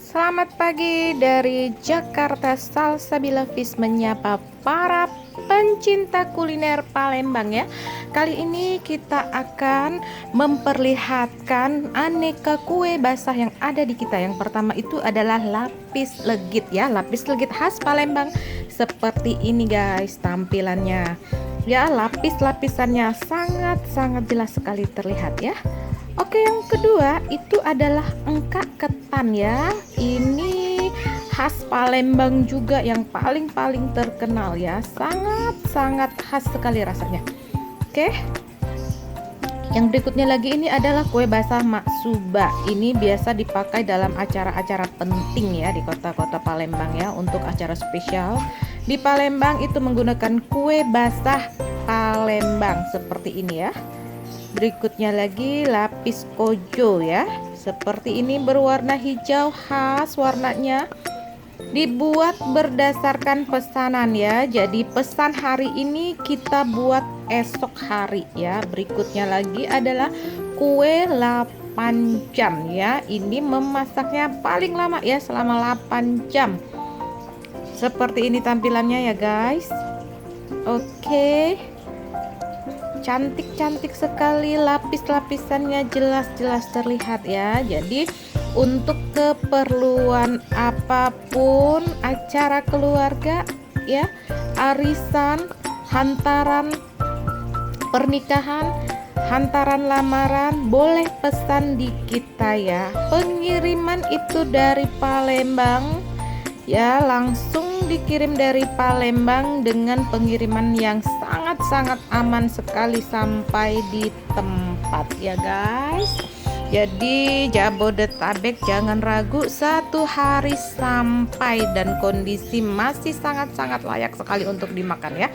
Selamat pagi dari Jakarta. Salsabila Fish menyapa para pencinta kuliner Palembang ya. Kali ini kita akan memperlihatkan aneka kue basah yang ada di kita. Yang pertama itu adalah lapis legit ya, lapis legit khas Palembang. Seperti ini guys tampilannya. Ya, lapis-lapisannya sangat-sangat jelas sekali terlihat ya. Oke, yang kedua itu adalah engkak ketan ya. Ini khas Palembang juga yang paling terkenal ya. Sangat khas sekali rasanya. Oke. Yang berikutnya lagi ini adalah kue basah maksuba. Ini biasa dipakai dalam acara-acara penting ya di kota-kota Palembang ya, untuk acara spesial. Di Palembang itu menggunakan kue basah Palembang seperti ini ya. Berikutnya lagi lapis kojo ya, seperti ini berwarna hijau khas warnanya, dibuat berdasarkan pesanan ya. Jadi pesan hari ini kita buat esok hari ya. Berikutnya lagi adalah kue 8 jam ya. Ini memasaknya paling lama ya, selama 8 jam. Seperti ini tampilannya ya guys. Oke. Cantik sekali, lapis-lapisannya jelas-jelas terlihat ya. Jadi untuk keperluan apapun, acara keluarga ya, arisan, hantaran pernikahan, hantaran lamaran, boleh pesan di kita ya. Pengiriman itu dari Palembang ya, langsung dikirim dari Palembang dengan pengiriman yang sangat aman sekali sampai di tempat ya guys. Jadi Jabodetabek jangan ragu, 1 hari sampai dan kondisi masih sangat layak sekali untuk dimakan ya.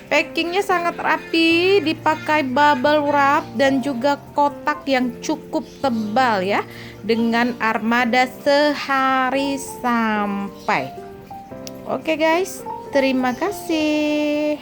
Packingnya sangat rapi, dipakai bubble wrap dan juga kotak yang cukup tebal ya, dengan armada sehari sampai. Oke guys, terima kasih.